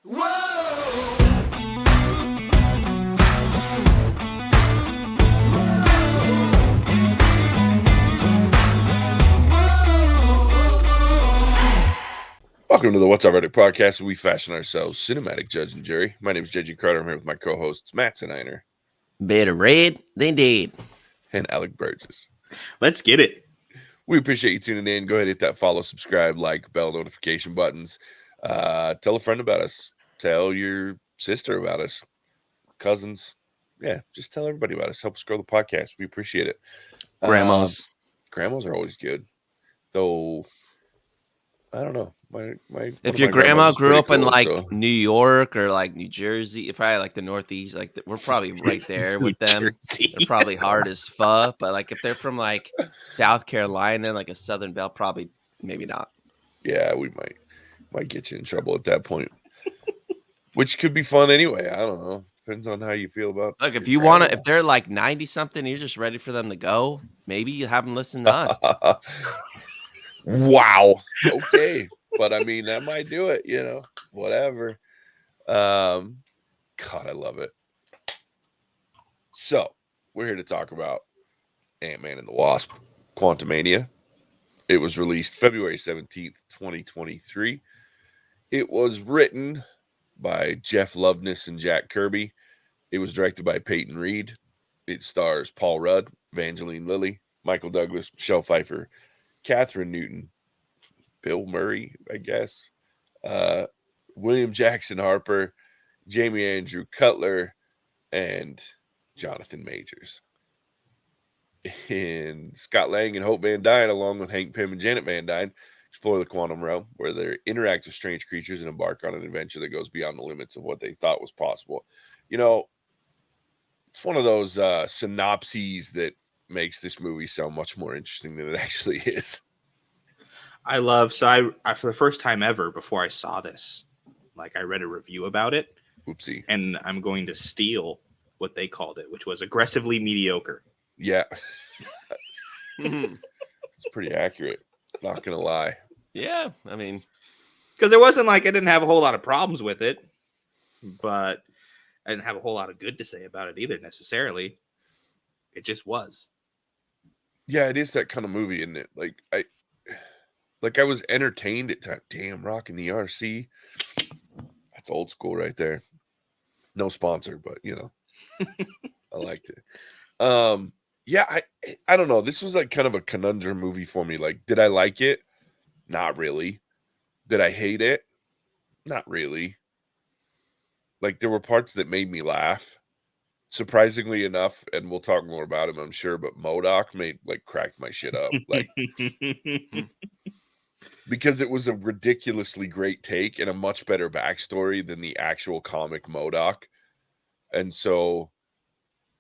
Welcome to the What's Up Reddit podcast, where we fashion ourselves cinematic judge and jury. My name is J.G. Carter. I'm here with my co-hosts Mattson Better red than dead. And Alec Burgess. Let's get it. We appreciate you tuning in. Go ahead and hit that follow, subscribe, like, bell notification buttons. Tell a friend about us. Tell your sister about us. Cousins. Yeah, just tell everybody about us. Help us grow the podcast. We appreciate it. Grandmas. Grandmas are always good. Though, I don't know. If your grandma grew up in New York or like New Jersey, probably like the Northeast, we're probably right there with them. They're probably hard as fuck. But like if they're from like South Carolina, like a Southern Belle, probably maybe not. Yeah, we might get you in trouble at that point, which could be fun anyway. I don't know. Depends on how you feel about. Look, if you want to, if they're like 90 something, you're just ready for them to go. Maybe you have them listen to us. Wow. Okay. But I mean, that might do it, whatever. God, I love it. So we're here to talk about Ant-Man and the Wasp, Quantumania. It was released February 17th, 2023. It was written by Jeff Loveness and Jack Kirby. It was directed by Peyton Reed. It stars Paul Rudd, Evangeline Lilly, Michael Douglas, Michelle Pfeiffer, Catherine Newton, Bill Murray, I guess, William Jackson Harper, Jamie Andrew Cutler, and Jonathan Majors. And Scott Lang and Hope Van Dyne, along with Hank Pym and Janet Van Dyne, explore the quantum realm where they interact with strange creatures and embark on an adventure that goes beyond the limits of what they thought was possible. It's one of those synopses that makes this movie sound much more interesting than it actually is. I for the first time ever before I saw this, I read a review about it. Oopsie. And I'm going to steal what they called it, which was aggressively mediocre. Yeah. It's pretty accurate. Not going to lie. Yeah. I mean, because it wasn't like I didn't have a whole lot of problems with it, but I didn't have a whole lot of good to say about it either necessarily. It just was. Yeah, it is that kind of movie, isn't it? I was entertained at times. Damn, rocking the RC. That's old school right there. No sponsor, but I liked it. Yeah, I don't know. This was kind of a conundrum movie for me. Did I like it? Not really. Did I hate it? Not really. There were parts that made me laugh. Surprisingly enough, and we'll talk more about him, I'm sure, but MODOK cracked my shit up. Because it was a ridiculously great take and a much better backstory than the actual comic MODOK. And so,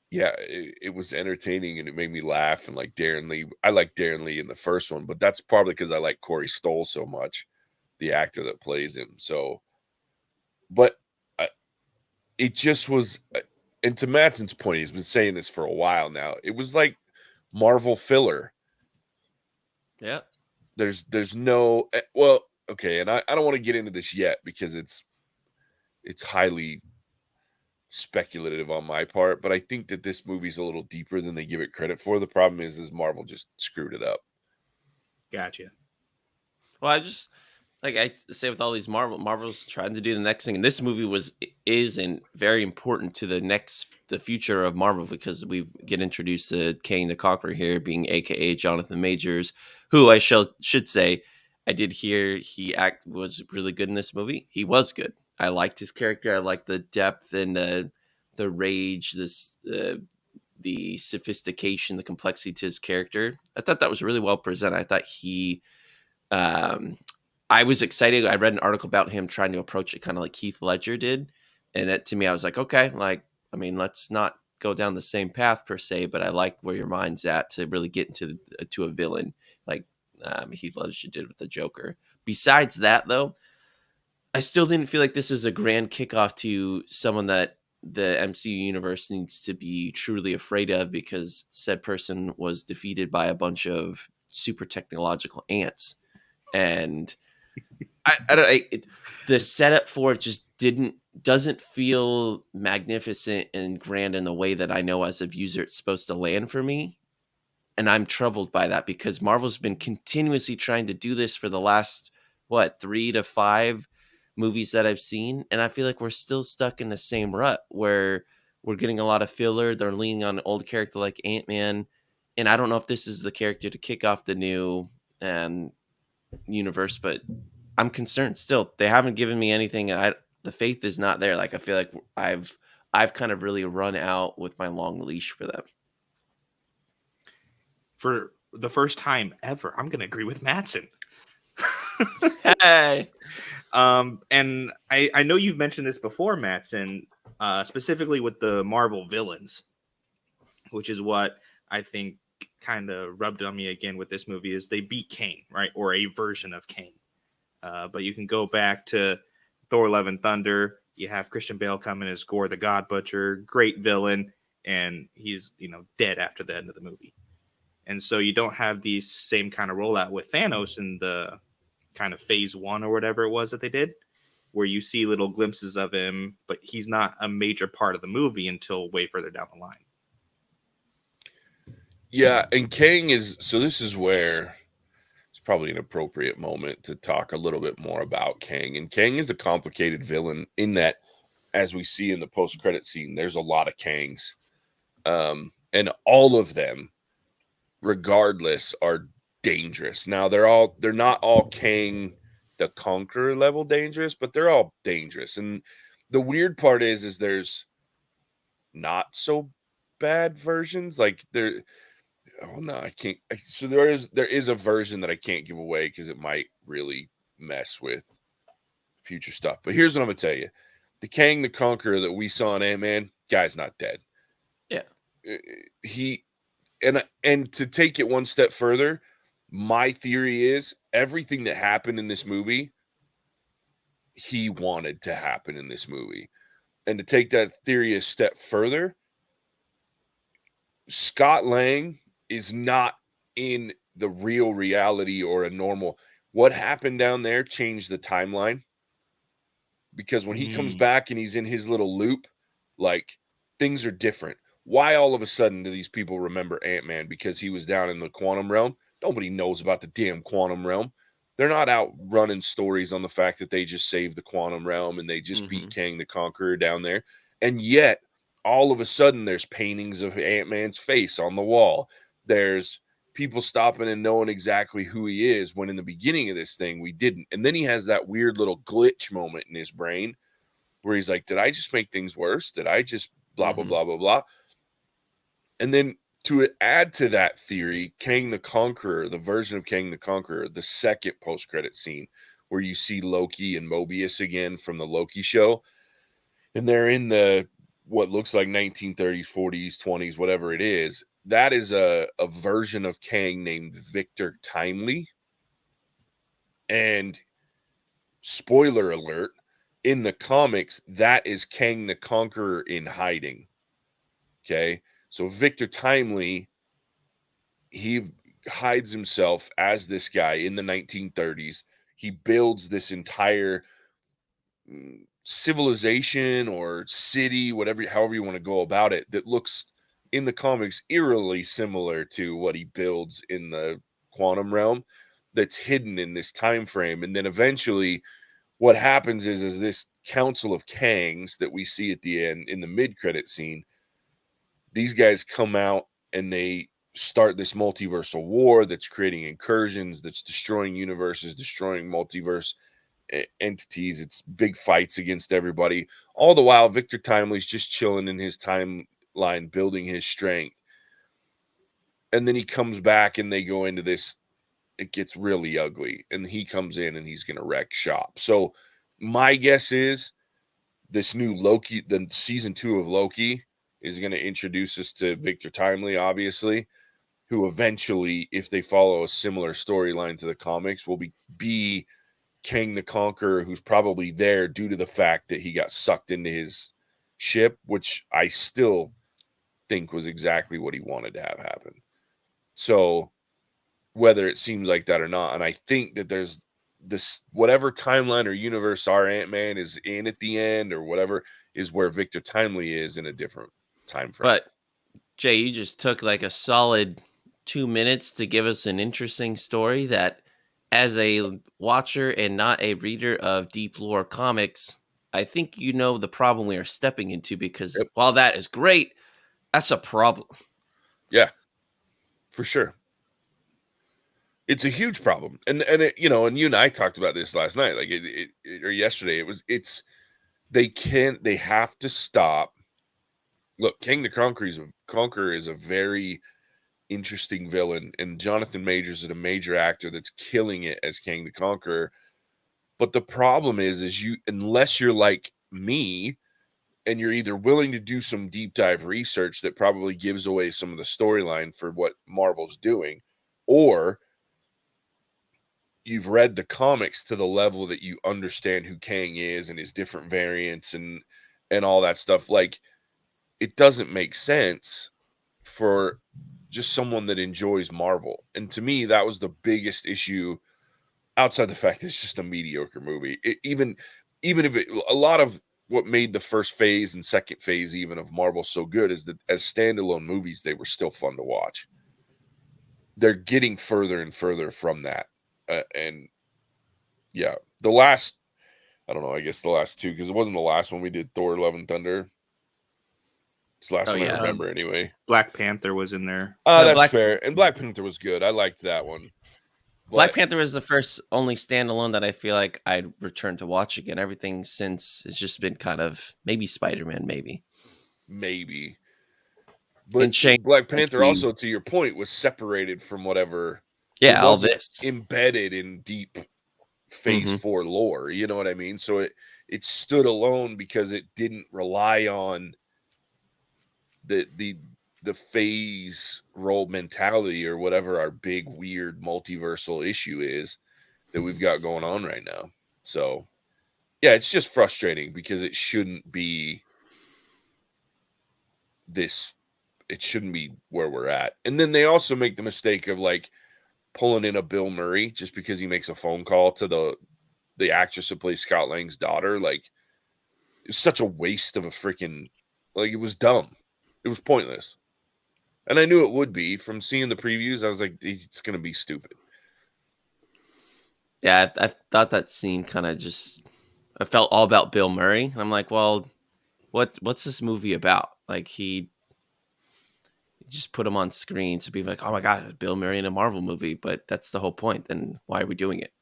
yeah, it was entertaining and it made me laugh. And Darren Lee, I like Darren Lee in the first one, but that's probably because I like Corey Stoll so much, the actor that plays him. So, but it just was, and to Mattson's point, he's been saying this for a while now. It was like Marvel filler. Yeah. There's no, well, okay, and I don't want to get into this yet because it's highly speculative on my part, but I think that this movie's a little deeper than they give it credit for. The problem is Marvel just screwed it up. Gotcha. Well, I just I say with all these Marvel's trying to do the next thing, and this movie is very important to the future of Marvel because we get introduced to Kang the Conqueror here, being AKA Jonathan Majors, who I should say I did hear was really good in this movie. He was good. I liked his character. I liked the depth and the rage, the sophistication, the complexity to his character. I thought that was really well presented. I thought he. I was excited. I read an article about him trying to approach it kind of like Heath Ledger did. And that to me, I was like, okay, let's not go down the same path per se, but I like where your mind's at to really get into to a villain like Heath Ledger did with the Joker. Besides that, though, I still didn't feel like this was a grand kickoff to someone that the MCU universe needs to be truly afraid of because said person was defeated by a bunch of super technological ants. And The setup for it just doesn't feel magnificent and grand in the way that I know as a user it's supposed to land for me. And I'm troubled by that because Marvel's been continuously trying to do this for the last 3 to 5 movies that I've seen, and I feel like we're still stuck in the same rut where we're getting a lot of filler. They're leaning on an old character like Ant-Man, and I don't know if this is the character to kick off the new universe, but I'm concerned still. They haven't given me anything. The faith is not there. Like I feel like I've kind of really run out with my long leash for them. For the first time ever, I'm going to agree with Mattson. Hey. And I know you've mentioned this before, Mattson, specifically with the Marvel villains, which is what I think kind of rubbed on me again with this movie is they beat Kang, right? Or a version of Kang. But you can go back to Thor: Love and Thunder. You have Christian Bale come in as Gore the God Butcher, great villain, and he's dead after the end of the movie. And so you don't have the same kind of rollout with Thanos in the kind of phase 1 or whatever it was that they did, where you see little glimpses of him, but he's not a major part of the movie until way further down the line. Yeah, and Kang this is where it's probably an appropriate moment to talk a little bit more about Kang. And Kang is a complicated villain in that, as we see in the post-credit scene, there's a lot of Kangs. And all of them, regardless, are dangerous. Now they're not all Kang the Conqueror level dangerous, but they're all dangerous. And the weird part is there's not so bad versions. Like I can't. So there is a version that I can't give away because it might really mess with future stuff. But here's what I'm gonna tell you: the Kang the Conqueror that we saw in Ant-Man, guy's not dead. Yeah, and to take it one step further, my theory is everything that happened in this movie, he wanted to happen in this movie. And to take that theory a step further, Scott Lang is not in the real reality or a normal. What happened down there changed the timeline. Because when he comes back and he's in his little loop, like, things are different. Why all of a sudden do these people remember Ant-Man? Because he was down in the quantum realm? Nobody knows about the damn quantum realm. They're not out running stories on the fact that they just saved the quantum realm and they just beat Kang the Conqueror down there. And yet, all of a sudden, there's paintings of Ant-Man's face on the wall. There's people stopping and knowing exactly who he is, when in the beginning of this thing, we didn't. And then he has that weird little glitch moment in his brain where he's like, did I just make things worse? Did I just blah, blah, blah, blah, blah? And then to add to that theory, Kang the Conqueror, the version of Kang the Conqueror, the second post-credit scene where you see Loki and Mobius again from the Loki show, and they're in the what looks like 1930s, 40s, 20s, whatever it is. That is a version of Kang named Victor Timely. And spoiler alert, in the comics, that is Kang the Conqueror in hiding. Okay? So Victor Timely, he hides himself as this guy in the 1930s. He builds this entire civilization or city, however you want to go about it, that looks in the comics eerily similar to what he builds in the quantum realm, that's hidden in this time frame. And then eventually what happens is this council of Kangs that we see at the end in the mid-credit scene, these guys come out and they start this multiversal war that's creating incursions, that's destroying universes, destroying multiverse entities. It's big fights against everybody. All the while, Victor Timely's just chilling in his timeline, building his strength. And then he comes back and they go into this. It gets really ugly. And he comes in and he's going to wreck shop. So my guess is this new Loki, the season 2 of Loki, is going to introduce us to Victor Timely, obviously, who eventually, if they follow a similar storyline to the comics, will be Kang the Conqueror, who's probably there due to the fact that he got sucked into his ship, which I still think was exactly what he wanted to have happen. So whether it seems like that or not, and I think that there's this whatever timeline or universe our Ant-Man is in at the end or whatever is where Victor Timely is in a different time frame. But Jay, you just took like a solid 2 minutes to give us an interesting story that, as a watcher and not a reader of deep lore comics, I think you know the problem we are stepping into, because Yep. while that is great, that's a problem. Yeah, for sure. It's a huge problem. And it, you know, and you and I talked about this last night, like or yesterday. They have to stop. Look, King the Conqueror is a very interesting villain, and Jonathan Majors is a major actor that's killing it as King the Conqueror. But the problem is you, unless you're like me and you're either willing to do some deep dive research that probably gives away some of the storyline for what Marvel's doing, or you've read the comics to the level that you understand who Kang is and his different variants and all that stuff, like, it doesn't make sense for just someone that enjoys Marvel. And to me, that was the biggest issue, outside the fact that it's just a mediocre movie. Even if a lot of what made the first phase and second phase even of Marvel so good is that as standalone movies, they were still fun to watch. They're getting further and further from that. And yeah, I don't know, I guess the last two, because it wasn't the last one we did, Thor Love and Thunder. It's the last one I remember anyway. Black Panther was in there. That's fair. And Black Panther was good. I liked that one. Black Panther was the first only standalone that I feel like I'd return to watch again. Everything since has just been kind of maybe Spider-Man, maybe. But Black Panther also, to your point, was separated from whatever. Yeah, all this embedded in deep Phase 4 lore. You know what I mean? So it stood alone because it didn't rely on the phase role mentality or whatever our big weird multiversal issue is that we've got going on right now. So yeah, it's just frustrating because it shouldn't be this. It shouldn't be where we're at. And then they also make the mistake of like pulling in a Bill Murray just because he makes a phone call to the actress who plays Scott Lang's daughter. Like, it's such a waste of a freaking, like, it was dumb. It was pointless. And I knew it would be from seeing the previews. I was like, it's going to be stupid. Yeah, I thought that scene kind of just, I felt all about Bill Murray. And I'm like, well, what's this movie about? Like, he just put him on screen to be like, oh my God, Bill Murray in a Marvel movie. But that's the whole point. Then why are we doing it?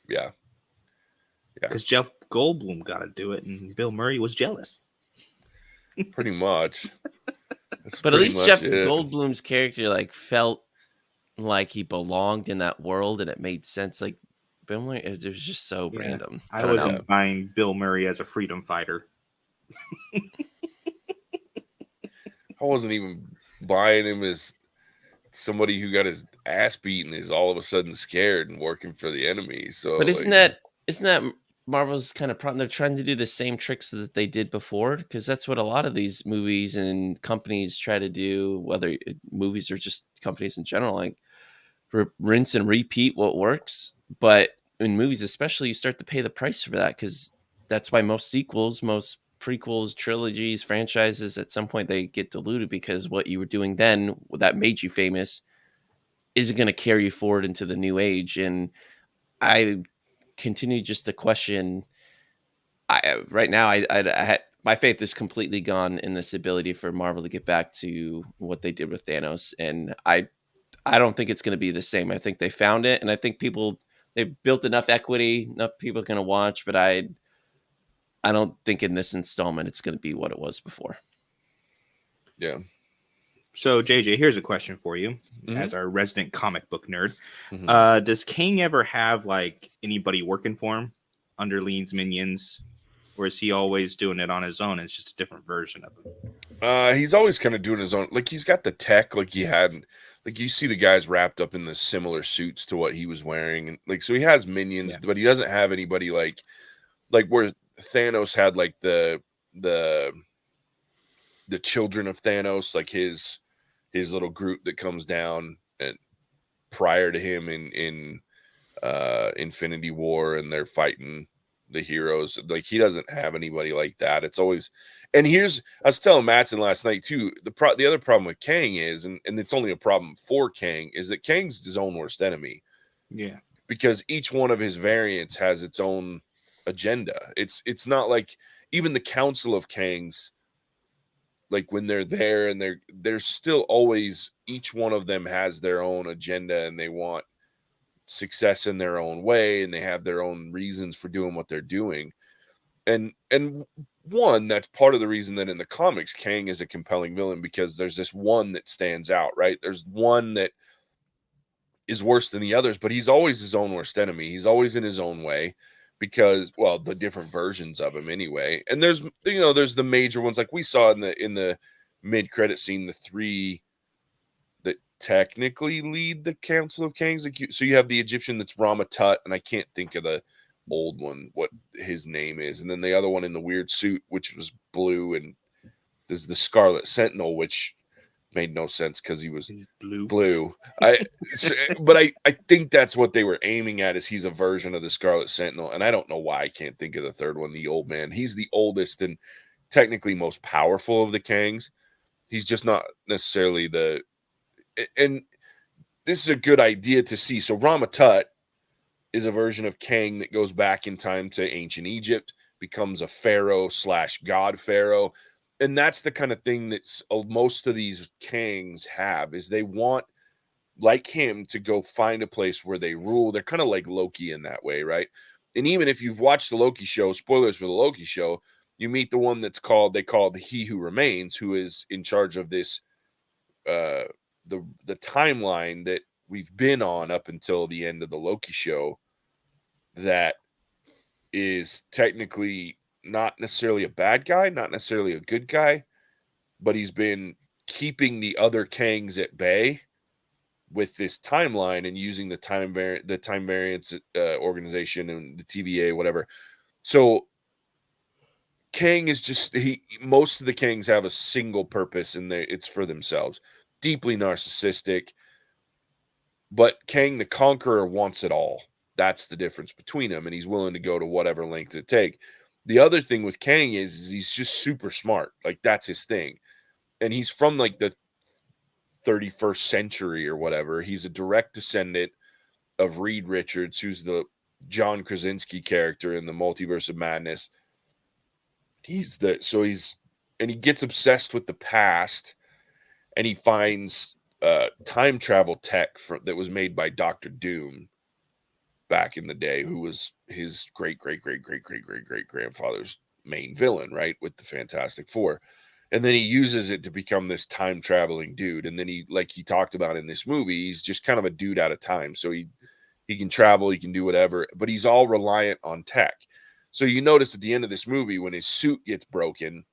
Yeah. Because Jeff Goldblum got to do it, and Bill Murray was jealous. Pretty much. But at least Jeff Goldblum's character like felt like he belonged in that world, and it made sense. Like, Bill Murray, it was just so random. I wasn't buying Bill Murray as a freedom fighter. I wasn't even buying him as somebody who got his ass beaten is all of a sudden scared and working for the enemy. So, but isn't that Marvel's kind of problem? They're trying to do the same tricks that they did before, because that's what a lot of these movies and companies try to do, whether movies or just companies in general, like rinse and repeat what works. But in movies especially, you start to pay the price for that, because that's why most sequels, most prequels, trilogies, franchises, at some point they get diluted, because what you were doing then that made you famous isn't going to carry you forward into the new age. And I continue just to question. Right now, I had, my faith is completely gone in this ability for Marvel to get back to what they did with Thanos, and I don't think it's going to be the same. I think they found it, and I think they've built enough equity, enough people are going to watch. But I don't think in this installment it's going to be what it was before. Yeah. So, JJ, here's a question for you, as our resident comic book nerd. Does Kang ever have like anybody working for him under Lean's minions, or is he always doing it on his own? It's just a different version of him. He's always kind of doing his own. Like, he's got the tech, like he had. Like, you see the guys wrapped up in the similar suits to what he was wearing, and like, so he has minions, but he doesn't have anybody like where Thanos had like the children of Thanos, like his little group that comes down and prior to him in Infinity War and they're fighting the heroes. Like he doesn't have anybody like that. It's always, and I was telling Mattson last night too, the other problem with Kang is, and it's only a problem for Kang, is that Kang's his own worst enemy. Yeah. Because each one of his variants has its own agenda. It's not like even the Council of Kangs, like when they're there and they're still always, each one of them has their own agenda and they want success in their own way and they have their own reasons for doing what they're doing. And one, that's part of the reason that in the comics Kang is a compelling villain, because there's this one that stands out, right? There's one that is worse than the others, but he's always his own worst enemy. He's always in his own way, because, well, the different versions of him anyway. And there's the major ones, like we saw in the mid-credit scene, the three that technically lead the Council of Kangs. Like so you have the Egyptian that's Rama Tut, and I can't think of the old one, what his name is. And then the other one in the weird suit, which was blue, and there's the Scarlet Sentinel, which made no sense because he was blue. But I think that's what they were aiming at, is he's a version of the Scarlet Sentinel. And I don't know why I can't think of the third one, the old man. He's the oldest and technically most powerful of the Kangs. He's just not necessarily and this is a good idea to see. So Rama Tut is a version of Kang that goes back in time to ancient Egypt, becomes a pharaoh / god pharaoh. And that's the kind of thing that's most of these Kangs have, is they want, like him, to go find a place where they rule. They're kind of like Loki in that way, right? And even if you've watched the Loki show, spoilers for the Loki show, you meet the one that's called the He Who Remains, who is in charge of this, the timeline that we've been on up until the end of the Loki show, that is technically not necessarily a bad guy, not necessarily a good guy, but he's been keeping the other Kangs at bay with this timeline and using the time variance organization and the TVA, whatever. So Kang is just, most of the Kangs have a single purpose, and it's for themselves. Deeply narcissistic, but Kang the Conqueror wants it all. That's the difference between them, and he's willing to go to whatever length it take. The other thing with Kang is he's just super smart. Like, that's his thing. And he's from like the 31st century or whatever. He's a direct descendant of Reed Richards, who's the John Krasinski character in the Multiverse of Madness. He gets obsessed with the past, and he finds time travel tech that was made by Dr. Doom back in the day, who was his great grandfather's main villain, right, with the Fantastic Four. And then he uses it to become this time traveling dude. And then he, like he talked about in this movie, he's just kind of a dude out of time. So he can travel, he can do whatever, but he's all reliant on tech. So you notice at the end of this movie, when his suit gets broken,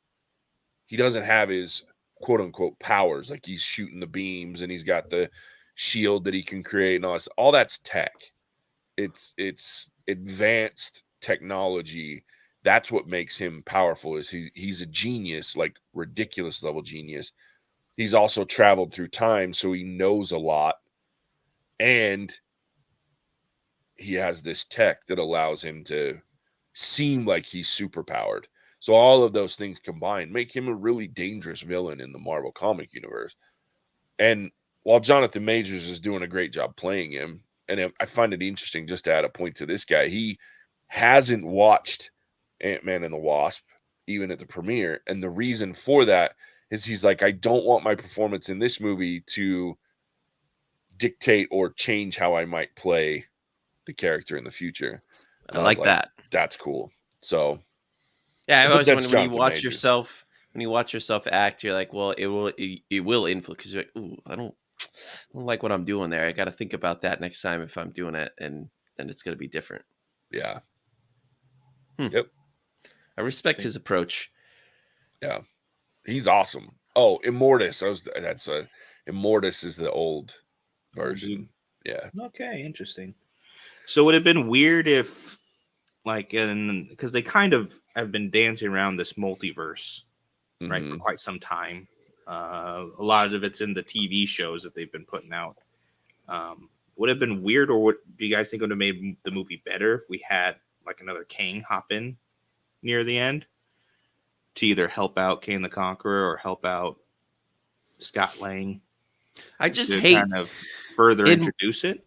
he doesn't have his quote unquote powers. Like, he's shooting the beams and he's got the shield that he can create and all this. All that's tech. It's advanced technology. That's what makes him powerful, is he's a genius, like ridiculous level genius. He's also traveled through time, so he knows a lot. And he has this tech that allows him to seem like he's super powered. So all of those things combined make him a really dangerous villain in the Marvel comic universe. And while Jonathan Majors is doing a great job playing him, and I find it interesting, just to add a point to this guy, he hasn't watched Ant-Man and the Wasp, even at the premiere. And the reason for that is he's like, I don't want my performance in this movie to dictate or change how I might play the character in the future. And I like that. That's cool. So yeah, I always wonder when you watch Majors. when you watch yourself act, you're like, well, it will influence, because you're like, ooh, I don't like what I'm doing there. I got to think about that next time if I'm doing it, and then it's going to be different. Yeah. Yep. I respect his approach. Yeah, he's awesome. Oh, Immortus. Immortus is the old version. Yeah. Okay, interesting. So would it have been weird if, like, because they kind of have been dancing around this multiverse, right, for quite some time. A lot of it's in the TV shows that they've been putting out. would have been weird, or what do you guys think would have made the movie better if we had like another Kang hop in near the end to either help out Kang the Conqueror or help out Scott Lang I just to hate kind of further in introduce it?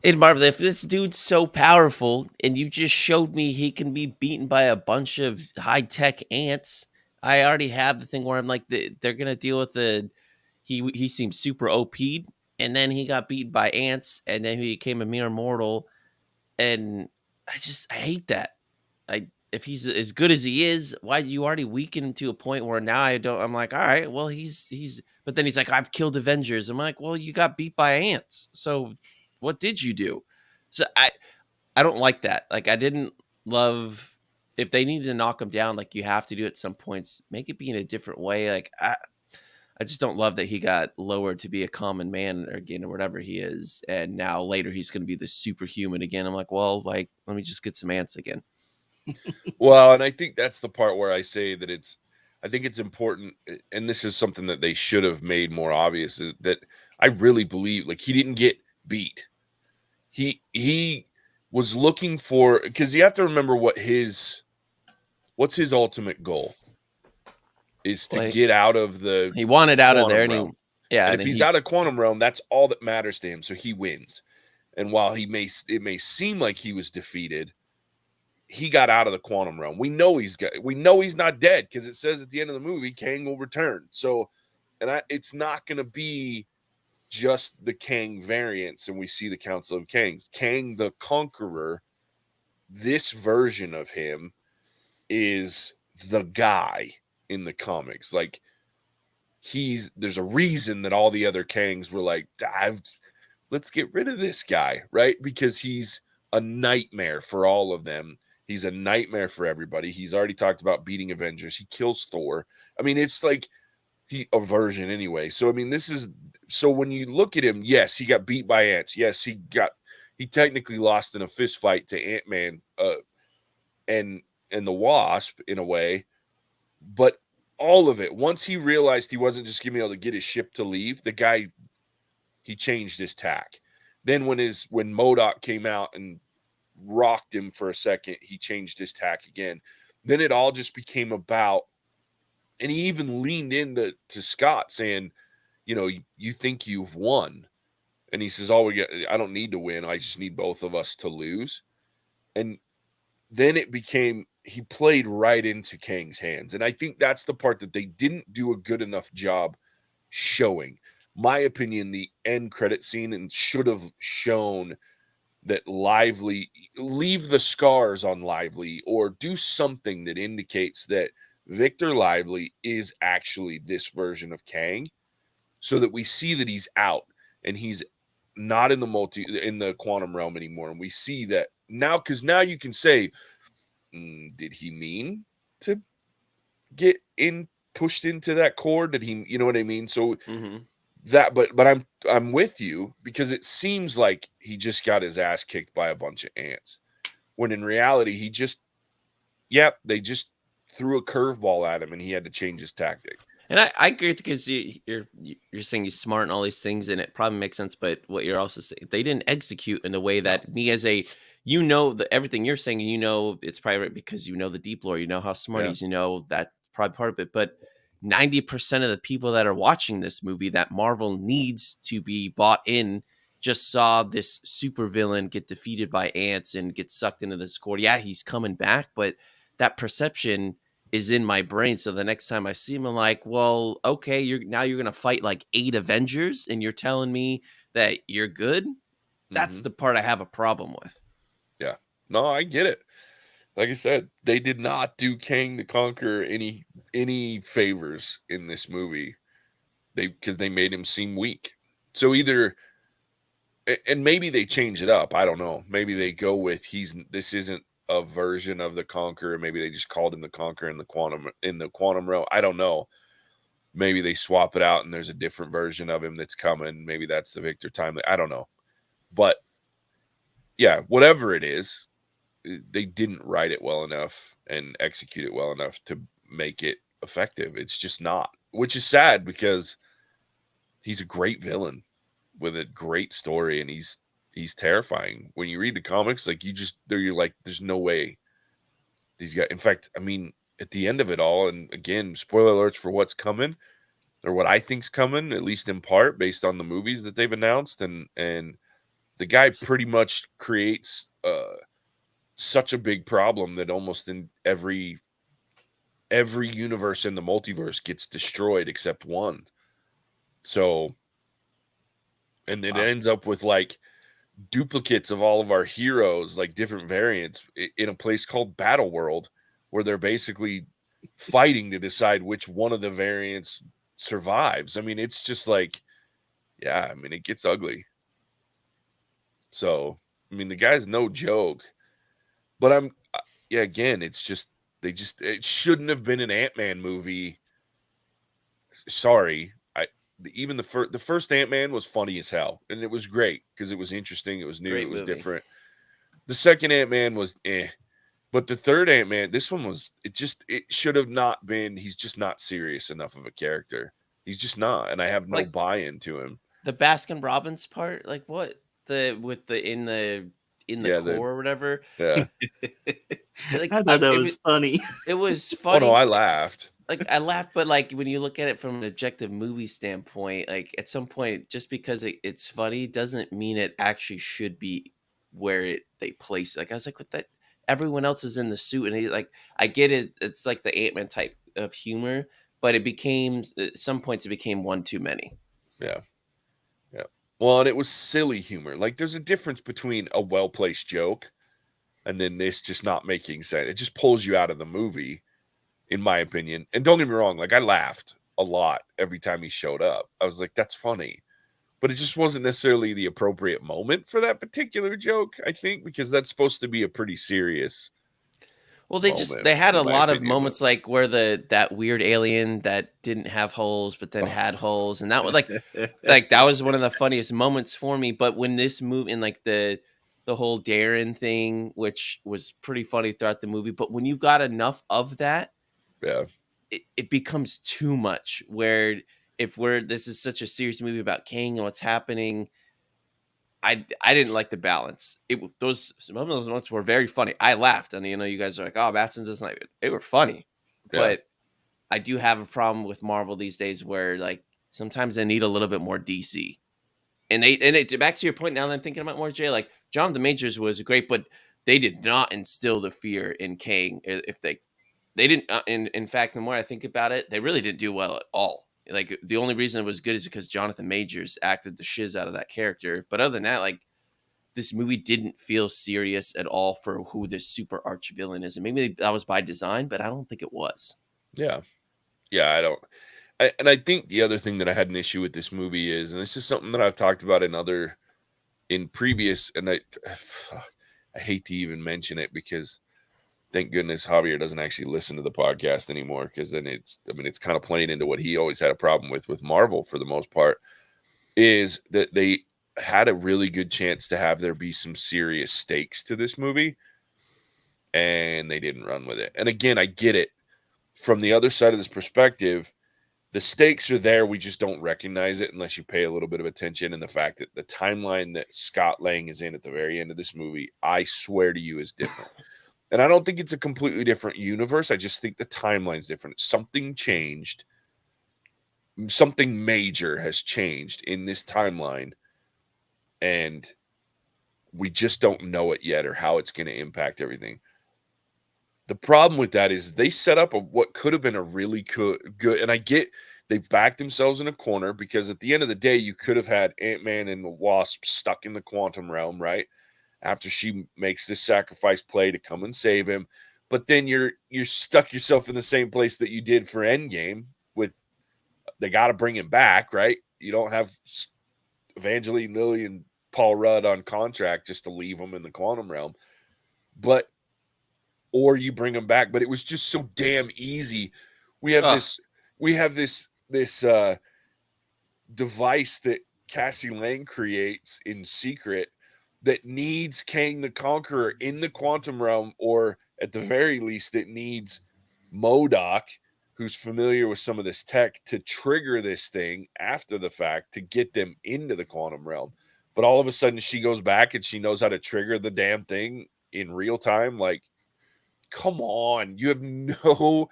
in Marvel, if this dude's so powerful and you just showed me he can be beaten by a bunch of high tech ants, I already have the thing where I'm like, they're gonna deal with he seems super OP'd, and then he got beaten by ants, and then he became a mere mortal, and I hate that. If he's as good as he is, why you already weaken him to a point where now I'm like, all right, well he's but then he's like, I've killed Avengers. I'm like, well, you got beat by ants. So what did you do? So I don't like that. Like I didn't love if they need to knock him down, like you have to do at some points, make it be in a different way. Like I just don't love that he got lowered to be a common man again or whatever he is. And now later he's going to be the superhuman again. I'm like, well, like, let me just get some ants again. Well, and I think that's the part where I say that I think it's important, and this is something that they should have made more obvious, is that I really believe like he didn't get beat. He was looking for, because you have to remember what's his ultimate goal is to Like, get out of the he wanted out of there, quantum and realm. yeah, And and if then he's out of quantum realm, that's all that matters to him. So he wins. And while it may seem like he was defeated, he got out of the quantum realm. We know he's not dead because it says at the end of the movie, Kang will return. So, it's not going to be just the Kang variants, and we see the Council of Kangs. Kang the Conqueror, this version of him is the guy in the comics. Like there's a reason that all the other Kangs were like, let's get rid of this guy, right? Because he's a nightmare for all of them. He's a nightmare for everybody. He's already talked about beating Avengers. He kills Thor. I mean, it's like a version anyway. So I mean, so when you look at him, yes, he got beat by ants. Yes, he technically lost in a fist fight to Ant-Man and the Wasp in a way. But all of it, once he realized he wasn't just going to be able to get his ship to leave, the guy, he changed his tack. Then when MODOK came out and rocked him for a second, he changed his tack again. Then it all just became about, and he even leaned into Scott saying, you think you've won. And he says, I don't need to win. I just need both of us to lose. And then it became, he played right into Kang's hands. And I think that's the part that they didn't do a good enough job showing. My opinion, the end credit scene and should have shown that Lively, leave the scars on Lively, or do something that indicates that Victor Lively is actually this version of Kang, so that we see that he's out and he's not in the quantum realm anymore. And we see that now, because now you can say, did he mean to get pushed into that core? Did he, you know what I mean? So that, but I'm with you, because it seems like he just got his ass kicked by a bunch of ants, when in reality they just threw a curveball at him and he had to change his tactic. And I agree, because you're saying he's smart and all these things, and it probably makes sense. But what you're also saying, they didn't execute in the way that me as a, everything you're saying, it's probably right because the deep lore, how smart he is, that probably part of it. But 90% of the people that are watching this movie that Marvel needs to be bought in just saw this super villain get defeated by ants and get sucked into this core. Yeah, he's coming back, but that perception is in my brain. So the next time I see him, I'm like, well, okay, you're going to fight like 8 Avengers and you're telling me that you're good? That's the part I have a problem with. Yeah. No, I get it. Like I said, they did not do Kang the Conqueror any favors in this movie. Because they made him seem weak. So either, and maybe they change it up. I don't know. Maybe they go with this isn't a version of the Conqueror. Maybe they just called him the Conqueror in the quantum realm. I don't know. Maybe they swap it out and there's a different version of him that's coming. Maybe that's the Victor Timely. I don't know. But yeah, whatever it is, they didn't write it well enough and execute it well enough to make it effective. It's just not, which is sad, because he's a great villain with a great story, and he's he's terrifying. When you read the comics, like you're like, there's no way these guys. In fact, I mean, at the end of it all, and again, spoiler alerts for what's coming or what I think's coming, at least in part based on the movies that they've announced, and the guy pretty much creates such a big problem that almost in every universe in the multiverse gets destroyed except one. So, and it ends up with like duplicates of all of our heroes, like different variants in a place called Battle World, where they're basically fighting to decide which one of the variants survives. I mean, it's just like, yeah, I mean, it gets ugly. So, I mean, the guy's no joke, but yeah, again, it's just, it shouldn't have been an Ant-Man movie. Sorry. Even the first Ant-Man was funny as hell, and it was great because it was interesting, it was new, Great it was movie. different. The second Ant-Man was but the third Ant-Man, this one was, it should have not been. He's just not serious enough of a character. He's just not, and I have no Like- buy-in to him. The Baskin Robbins part, like what? With the in the Yeah, core or whatever. Yeah. Like, I thought that was funny. It was Oh funny. no, I laughed. Like I laughed, but like when you look at it from an objective movie standpoint, like at some point, just because it's funny doesn't mean it actually should be where they place it. Like I was like, what that? Everyone else is in the suit, and he like, I get it. It's like the Ant-Man type of humor, but it became at some points it became one too many. Yeah. Yeah. Well, and it was silly humor. Like there's a difference between a well-placed joke and then this just not making sense. It just pulls you out of the movie, in my opinion. And don't get me wrong, like I laughed a lot every time he showed up. I was like, that's funny. But it just wasn't necessarily the appropriate moment for that particular joke, I think, because that's supposed to be a pretty serious. Well, they had a lot of moments but... like where that weird alien that didn't have holes but then had holes, and that was like that was one of the funniest moments for me. But when this movie and like the whole Darren thing, which was pretty funny throughout the movie, but when you've got enough of that, yeah, it becomes too much. Where if this is such a serious movie about Kang and what's happening, I didn't like the balance. Some of those moments were very funny. I laughed, and you guys are like, "Oh, Mattson doesn't like it." They were funny, but I do have a problem with Marvel these days, where like sometimes they need a little bit more DC. And they back to your point. Now that I'm thinking about more, Jay, like Jonathan Majors was great, but they did not instill the fear in Kang. If they didn't, in fact, the more I think about it, they really didn't do well at all. Like the only reason it was good is because Jonathan Majors acted the shiz out of that character. But other than that, like this movie didn't feel serious at all for who this super arch villain is. And maybe that was by design, but I don't think it was. Yeah. Yeah, I don't. And I think the other thing that I had an issue with this movie is, and this is something that I've talked about in previous, and I hate to even mention it because thank goodness Javier doesn't actually listen to the podcast anymore, because then it's kind of playing into what he always had a problem with Marvel for the most part, is that they had a really good chance to have there be some serious stakes to this movie, and they didn't run with it. And again, I get it from the other side of this perspective. The stakes are there. We just don't recognize it unless you pay a little bit of attention. And the fact that the timeline that Scott Lang is in at the very end of this movie, I swear to you, is different. And I don't think it's a completely different universe. I just think the timeline's different. Something changed. Something major has changed in this timeline. And we just don't know it yet or how it's going to impact everything. The problem with that is they set up what could have been a really good, and I get they've backed themselves in a corner, because at the end of the day, you could have had Ant-Man and the Wasp stuck in the quantum realm, right? After she makes this sacrifice play to come and save him. But then you're stuck yourself in the same place that you did for Endgame with they got to bring him back, right? You don't have Evangeline Lilly and Paul Rudd on contract just to leave them in the quantum realm. Or you bring them back, but it was just so damn easy. We have this device that Cassie Lang creates in secret that needs Kang the Conqueror in the quantum realm, or at the very least, it needs MODOK, who's familiar with some of this tech, to trigger this thing after the fact to get them into the quantum realm. but all of a sudden she goes back and she knows how to trigger the damn thing in real time. Like, come on, you have no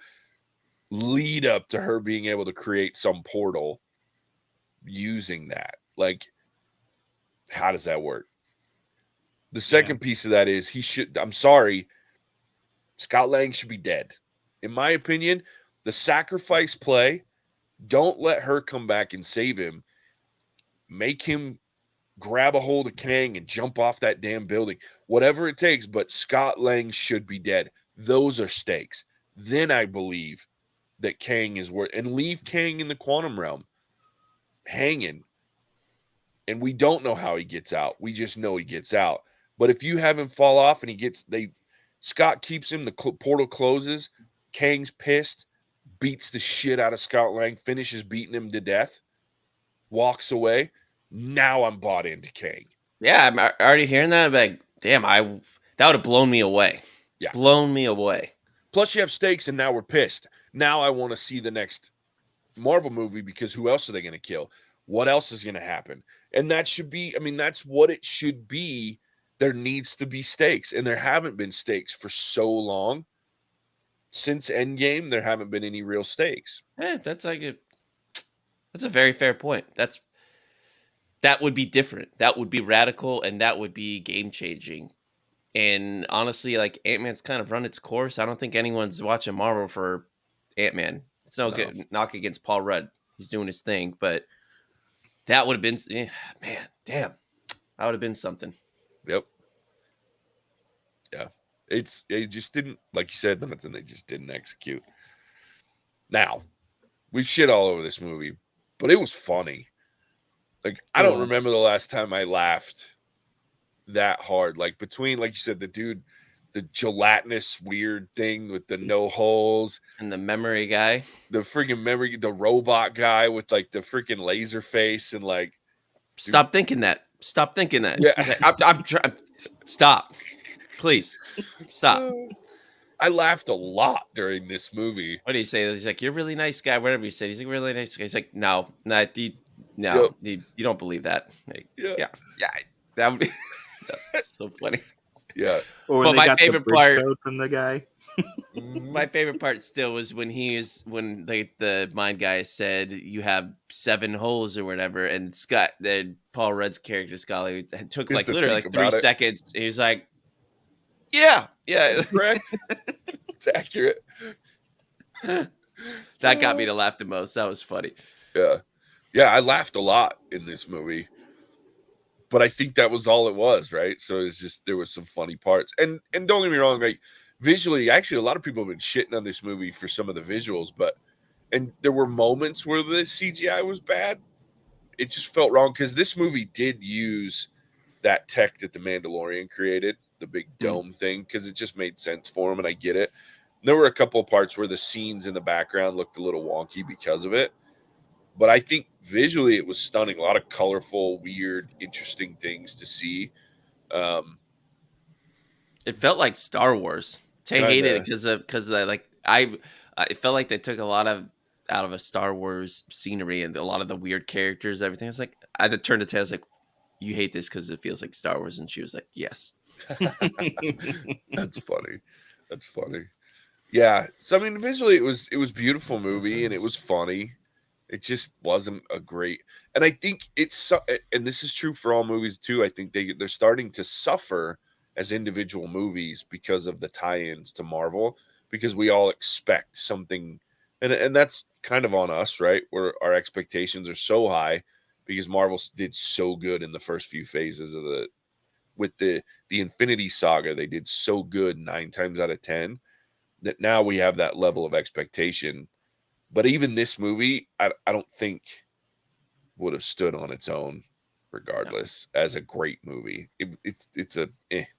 lead up to her being able to create some portal using that. Like, how does that work? The second piece of that is I'm sorry, Scott Lang should be dead. In my opinion, the sacrifice play, don't let her come back and save him. Make him grab a hold of Kang and jump off that damn building. Whatever it takes, but Scott Lang should be dead. Those are stakes. Then I believe that Kang is worth, and leave Kang in the quantum realm hanging. And we don't know how he gets out. We just know he gets out. But if you have him fall off and Scott keeps him, the portal closes, Kang's pissed, beats the shit out of Scott Lang, finishes beating him to death, walks away. Now I'm bought into Kang. Yeah, I'm already hearing that. I'm like, damn, that would have blown me away. Yeah. Blown me away. Plus you have stakes and now we're pissed. Now I want to see the next Marvel movie because who else are they going to kill? What else is going to happen? And that should be, I mean, that's what it should be. There needs to be stakes, and there haven't been stakes for so long. Since Endgame, there haven't been any real stakes. That's a very fair point. That would be different. That would be radical, and that would be game changing. And honestly, like Ant-Man's kind of run its course. I don't think anyone's watching Marvel for Ant-Man. It's no good knock against Paul Rudd. He's doing his thing, but that would have been, man, damn, that would have been something. Yep. Yeah. It just didn't, like you said, they just didn't execute. Now, we shit all over this movie, but it was funny. Like, I don't remember the last time I laughed that hard. Like, between, like you said, the gelatinous weird thing with the no holes. And the memory guy. The freaking the robot guy with, like, the freaking laser face and, like. Stop thinking that. Stop thinking that. Yeah. Like, I'm trying. Stop. Please. Stop. I laughed a lot during this movie. What do you say? He's like, you're a really nice guy. Whatever he said. He's like, really nice guy. He's like, you don't believe that. Like, yeah. That would be so funny. Yeah. Or but they my got favorite the part code from the guy. My favorite part still was when the mind guy said you have 7 holes or whatever, and Paul Rudd's character Scully took like literally like 3 seconds. He was like, "Yeah, it's correct. It's accurate." That got me to laugh the most. That was funny. Yeah, I laughed a lot in this movie, but I think that was all it was, right? So it's just there was some funny parts, and don't get me wrong, like. Visually, actually, a lot of people have been shitting on this movie for some of the visuals, and there were moments where the CGI was bad. It just felt wrong because this movie did use that tech that the Mandalorian created, the big dome thing, because it just made sense for him, and I get it. There were a couple of parts where the scenes in the background looked a little wonky because of it, but I think visually it was stunning. A lot of colorful, weird, interesting things to see. It felt like Star Wars. Tay hated it because it felt like they took a lot out of a Star Wars scenery and a lot of the weird characters, everything. I was like, I had to turn to Tay. I was like, you hate this because it feels like Star Wars, and she was like, yes. That's funny. Yeah. So I mean, visually it was beautiful movie and it was funny. It just wasn't a great. And I think and this is true for all movies too. I think they're starting to suffer as individual movies because of the tie-ins to Marvel, because we all expect something, and that's kind of on us, right? Where our expectations are so high because Marvel did so good in the first few phases of with the Infinity Saga. They did so good 9 times out of 10 that now we have that level of expectation. But even this movie, I don't think would have stood on its own regardless as a great movie. It's a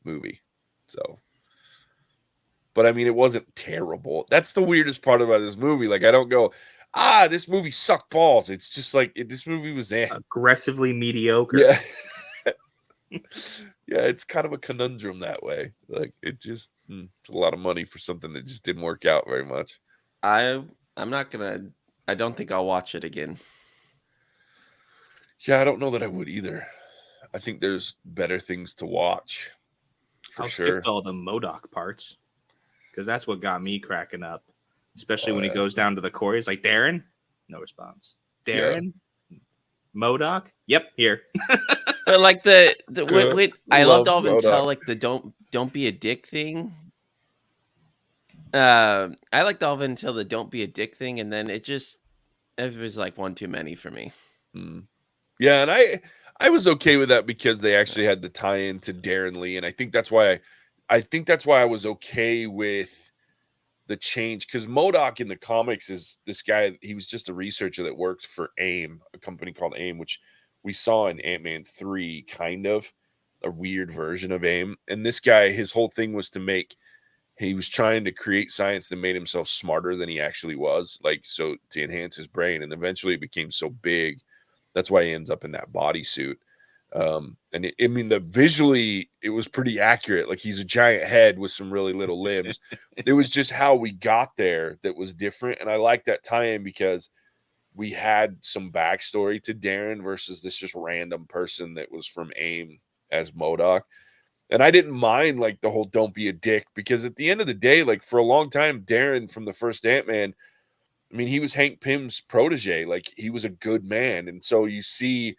movie. So, but I mean, it wasn't terrible. That's the weirdest part about this movie. Like, I don't go, this movie sucked balls. It's just like this movie was aggressively mediocre. Yeah. Yeah, it's kind of a conundrum that way. Like, it just it's a lot of money for something that just didn't work out very much. I don't think I'll watch it again. Yeah, I don't know that I would either. I think there's better things to watch. For I'll sure. skip all the MODOK parts because that's what got me cracking up. Especially Oh, when he yeah. goes down to the core. He's like, Darren? No response. Yeah. Darren? MODOK? Yep, here. But like I loved all of it until MODOK. like the don't be a dick thing. I liked all of it until the don't be a dick thing, and then it was like one too many for me. Yeah, and I was okay with that because they actually had the tie-in to Darren Lee, and I think that's why I was okay with the change, because MODOK in the comics is this guy. He was just a researcher that worked for AIM, a company called AIM, which we saw in Ant-Man 3, kind of a weird version of AIM. And this guy, his whole thing was he was trying to create science that made himself smarter than he actually was, like, so to enhance his brain. And eventually it became so big. That's why he ends up in that bodysuit. And I mean, visually, it was pretty accurate. Like, he's a giant head with some really little limbs. It was just how we got there that was different. And I like that tie-in because we had some backstory to Darren versus this just random person that was from AIM as MODOK. And I didn't mind like the whole don't be a dick, because at the end of the day, like, for a long time, Darren from the first Ant-Man, I mean, he was Hank Pym's protege. Like, he was a good man. And so you see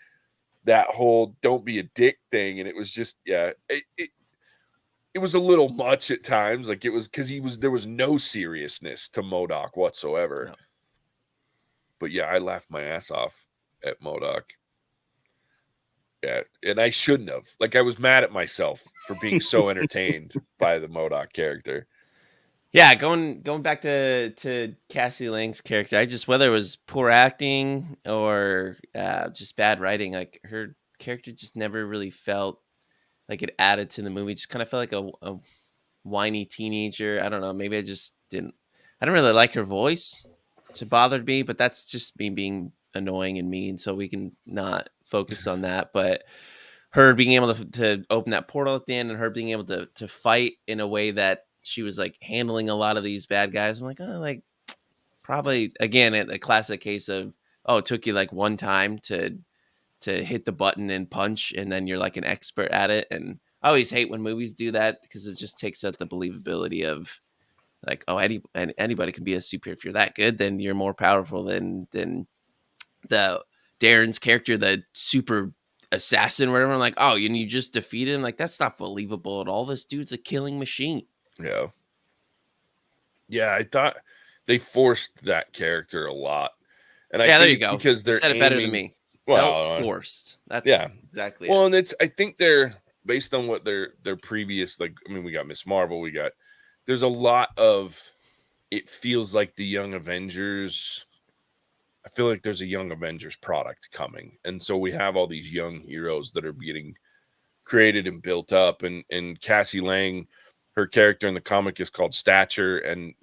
that whole don't be a dick thing. And it was just, yeah, it was a little much at times. Like, it was because there was no seriousness to MODOK whatsoever. No. But yeah, I laughed my ass off at MODOK. Yeah, and I shouldn't have. Like, I was mad at myself for being so entertained by the MODOK character. Yeah, going back to Cassie Lang's character, whether it was poor acting or just bad writing, like, her character just never really felt like it added to the movie. Just kind of felt like a whiny teenager. I don't know. Maybe I didn't really like her voice. So it bothered me, but that's just me being annoying and mean. So we can not focus on that. But her being able to open that portal at the end, and her being able to fight in a way that she was like handling a lot of these bad guys. I'm like, oh, like, probably again a classic case of, oh, it took you like one time to hit the button and punch, and then you're like an expert at it. And I always hate when movies do that, because it just takes out the believability of, like, oh, anybody can be a super. If you're that good, then you're more powerful than the Darren's character, the super assassin or whatever. I'm like, oh, you just defeated him? Like, that's not believable at all. This dude's a killing machine. Yeah. Yeah, I thought they forced that character a lot. And I think there you it's go. because You they're said it better than me. Well, Felt forced. That's yeah. exactly well, it. and I think they're based on what their previous, like, I mean, we got Miss Marvel, there's a lot of, it feels like the Young Avengers. I feel like there's a Young Avengers product coming. And so we have all these young heroes that are getting created and built up. And Cassie Lang, her character in the comic is called Stature. And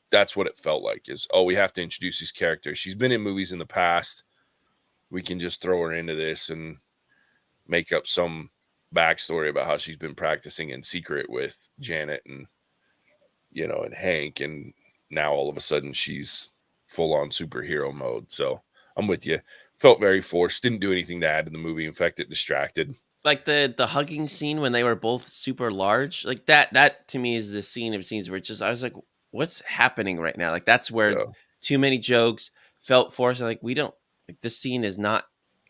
that's what it felt like, is, oh, we have to introduce these characters. She's been in movies in the past. We can just throw her into this and make up some backstory about how she's been practicing in secret with Janet and, and Hank. And now all of a sudden she's full on superhero mode. So I'm with you. Felt very forced. Didn't do anything to add to the movie. In fact, it distracted. Like the hugging scene when they were both super large, like that to me is the scene of scenes where it's just, I was like, what's happening right now? Like, that's where too many jokes felt forced. Like, we don't, like, this scene is not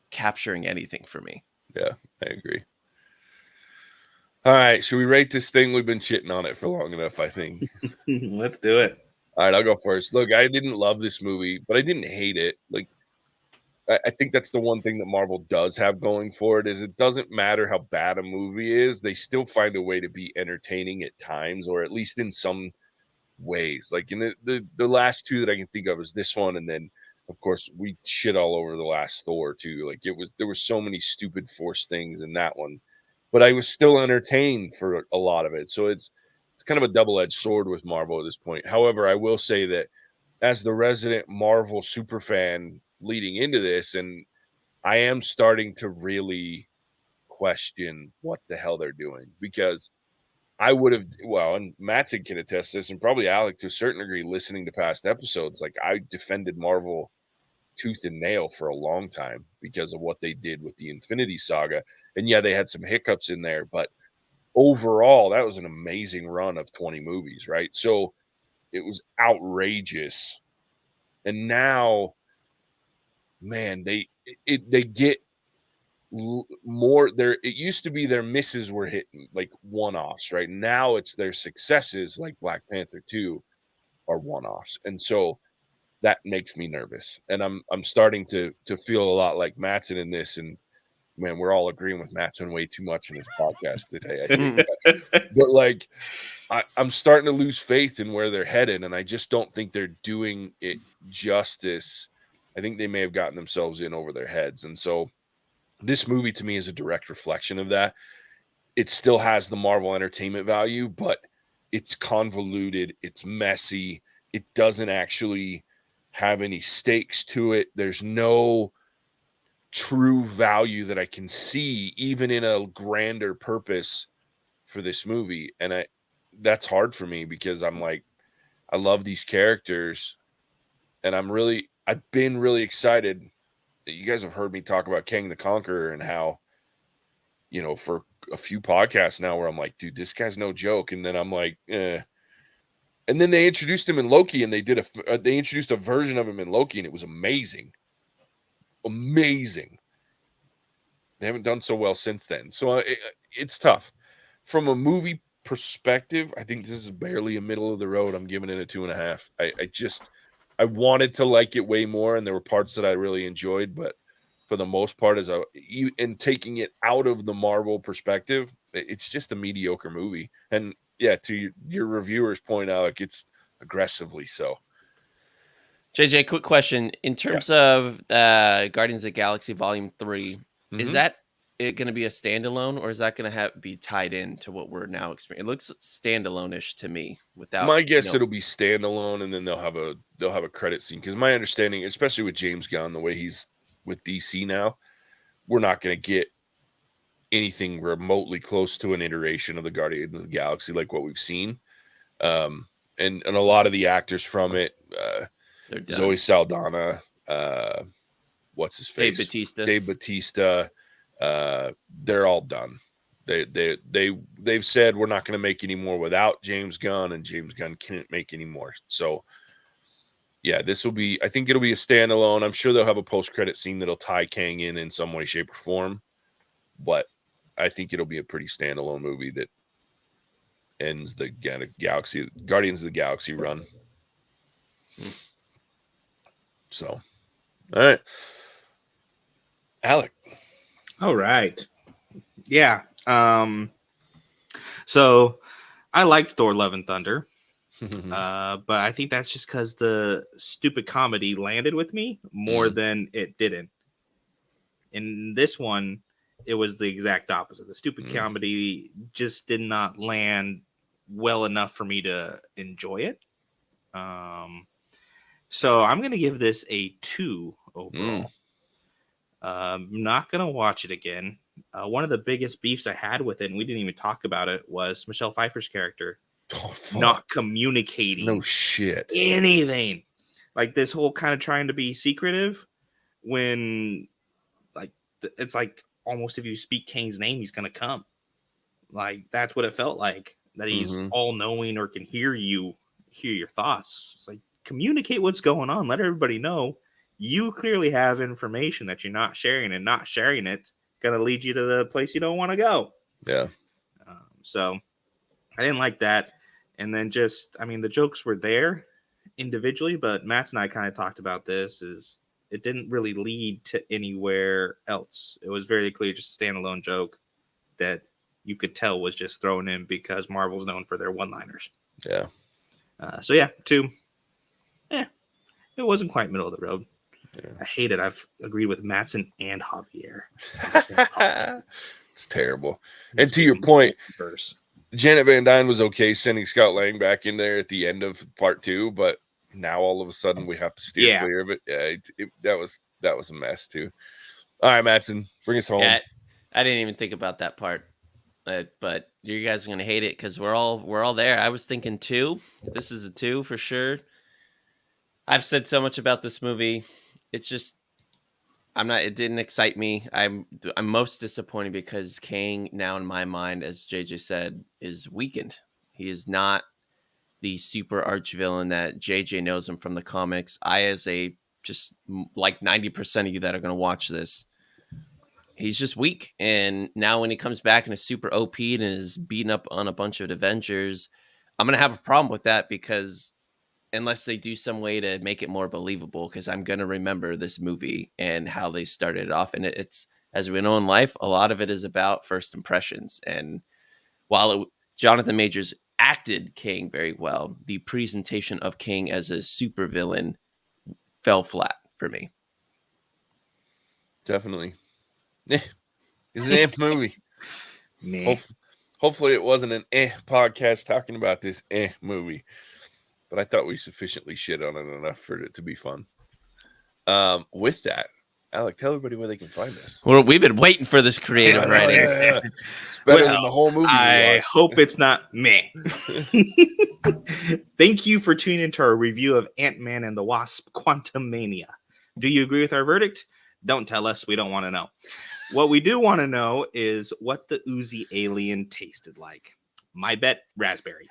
capturing anything for me. Yeah, I agree. All right, should we rate this thing? We've been shitting on it for long enough, I think. Let's do it. All right, I'll go first. Look, I didn't love this movie, but I didn't hate it. Like, I think that's the one thing that Marvel does have going for it, is it doesn't matter how bad a movie is, they still find a way to be entertaining at times, or at least in some ways. Like, in the last two that I can think of is this one, and then of course we shit all over the last Thor too. Like, there were so many stupid forced things in that one, but I was still entertained for a lot of it. So it's kind of a double-edged sword with Marvel at this point. However, I will say that as the resident Marvel super fan leading into this, and I am starting to really question what the hell they're doing, because I would have, well, and Mattson can attest this, and probably Alec to a certain degree, listening to past episodes, like, I defended Marvel tooth and nail for a long time because of what they did with the Infinity Saga. And yeah, they had some hiccups in there, but overall, that was an amazing run of 20 movies, right? So it was outrageous. And now, man, they get more there. It used to be their misses were hitting like one-offs, right? Now it's their successes like Black Panther 2 are one-offs. And so that makes me nervous. And I'm starting to feel a lot like Mattson in this. And man, we're all agreeing with Mattson way too much in this podcast today. I hate that. But like I'm starting to lose faith in where they're headed, and I just don't think they're doing it justice. I think they may have gotten themselves in over their heads. And so this movie to me is a direct reflection of that. It still has the Marvel entertainment value, but it's convoluted, it's messy, it doesn't actually have any stakes to it. There's no true value that I can see, even in a grander purpose for this movie. And that's hard for me because I'm like, I love these characters, and I've been really excited. You guys have heard me talk about Kang the Conqueror and how, for a few podcasts now where I'm like, dude, this guy's no joke. And then I'm like, eh. And then they introduced him in Loki, and they introduced a version of him in Loki, and it was amazing. Amazing. They haven't done so well since then. So it's tough. From a movie perspective, I think this is barely a middle of the road. I'm giving it a 2.5. I wanted to like it way more, and there were parts that I really enjoyed, but for the most part, in taking it out of the Marvel perspective, it's just a mediocre movie. And yeah, to your reviewer's point, Alec, it's aggressively so. JJ, quick question. In terms of Guardians of the Galaxy Volume 3, is that it going to be a standalone, or is that going to be tied into what we're now experiencing? It looks standalone-ish to me. Without my guess, it'll be standalone, and then they'll have a credit scene. Because my understanding, especially with James Gunn, the way he's with DC now, we're not going to get anything remotely close to an iteration of the Guardians of the Galaxy like what we've seen. And a lot of the actors from it, Zoe Saldana, what's his face, Dave Bautista, they're all done. They've said we're not going to make any more without James Gunn, and James Gunn can't make any more. So yeah, I think it'll be a standalone. I'm sure they'll have a post-credit scene that'll tie Kang in some way, shape, or form, but I think it'll be a pretty standalone movie that ends the Guardians of the Galaxy run. So, all right, Alec. All right. Yeah. So I liked Thor: Love and Thunder, but I think that's just because the stupid comedy landed with me more than it didn't. In this one, it was the exact opposite. The stupid comedy just did not land well enough for me to enjoy it. So I'm going to give this a 2 overall. I'm not going to watch it again. One of the biggest beefs I had with it, and we didn't even talk about it, was Michelle Pfeiffer's character not communicating anything. Like this whole kind of trying to be secretive when like it's like almost if you speak Kang's name, he's going to come. Like that's what it felt like, that he's all knowing or can hear your thoughts. It's like, communicate what's going on. Let everybody know you clearly have information that you're not sharing, and not sharing it's going to lead you to the place you don't want to go. Yeah. So I didn't like that. And then the jokes were there individually, but Matt's and I kind of talked about this, is it didn't really lead to anywhere else. It was very clear, just a standalone joke that you could tell was just thrown in because Marvel's known for their one-liners. Yeah. So yeah, 2. It wasn't quite middle of the road. Yeah. I hate it. I've agreed with Mattson and Javier. It's terrible. And to your point, Janet Van Dyne was okay sending Scott Lang back in there at the end of part 2, but now all of a sudden we have to steer clear of it. Yeah, that was a mess too. All right, Mattson, bring us home. Yeah, I didn't even think about that part, but you guys are gonna hate it because we're all there. I was thinking 2. This is a 2 for sure. I've said so much about this movie. it's just it didn't excite me. I'm most disappointed because Kang now in my mind, as JJ said, is weakened. He is not the super arch villain that JJ knows him from the comics. I, as a just like 90% of you that are going to watch this, he's just weak. And now when he comes back and is super OP and is beating up on a bunch of Avengers, I'm going to have a problem with that because unless they do some way to make it more believable, because I'm going to remember this movie and how they started it off. And it's, as we know in life, a lot of it is about first impressions. And while Jonathan Majors acted Kang very well, the presentation of Kang as a supervillain fell flat for me. Definitely. It's an movie. Hopefully it wasn't an podcast talking about this movie. But I thought we sufficiently shit on it enough for it to be fun. With that, Alec, tell everybody where they can find us. Well, we've been waiting for this creative writing. It's better than the whole movie. I hope it's not me. Thank you for tuning into our review of Ant-Man and the Wasp: Quantumania. Do you agree with our verdict? Don't tell us. We don't want to know. What we do want to know is what the oozy alien tasted like. My bet, raspberry.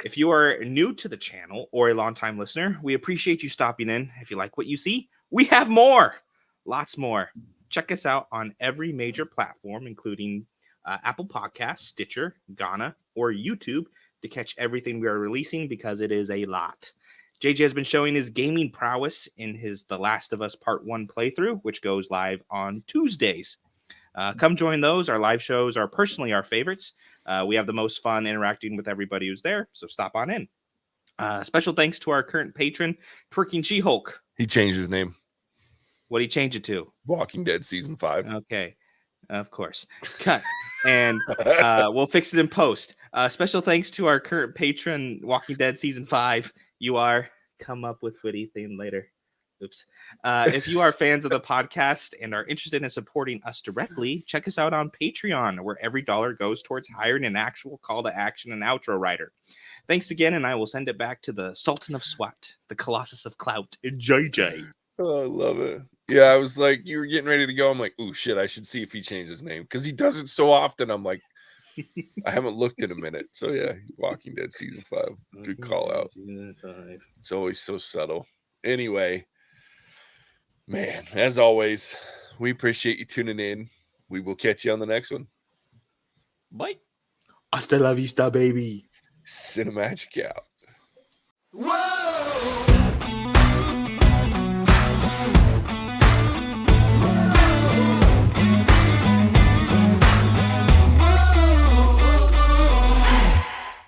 If you are new to the channel or a longtime listener, we appreciate you stopping in. If you like what you see, we have more. Lots more. Check us out on every major platform, including Apple Podcasts, Stitcher, Ghana, or YouTube to catch everything we are releasing because it is a lot. JJ has been showing his gaming prowess in his The Last of Us Part 1 playthrough, which goes live on Tuesdays. Come join those. Our live shows are personally our favorites. We have the most fun interacting with everybody who's there, so stop on in. Special thanks to our current patron, Twerking She-Hulk. He changed his name. What did he change it to? Walking Dead Season 5. Okay, of course. Cut. And we'll fix it in post. Special thanks to our current patron, Walking Dead Season 5. You are come up with witty thing later. Oops. If you are fans of the podcast and are interested in supporting us directly, check us out on Patreon, where every dollar goes towards hiring an actual call to action and outro writer. Thanks again, and I will send it back to the Sultan of SWAT, the Colossus of Clout, JJ. Oh, I love it. Yeah, I was like, you were getting ready to go. I'm like, oh shit, I should see if he changed his name because he does it so often. I'm like, I haven't looked in a minute. So yeah, Walking Dead Season 5. Good call out. It's always so subtle. Anyway, man, as always, we appreciate you tuning in. We will catch you on the next one. Bye. Hasta la vista, baby. Cinemagic out.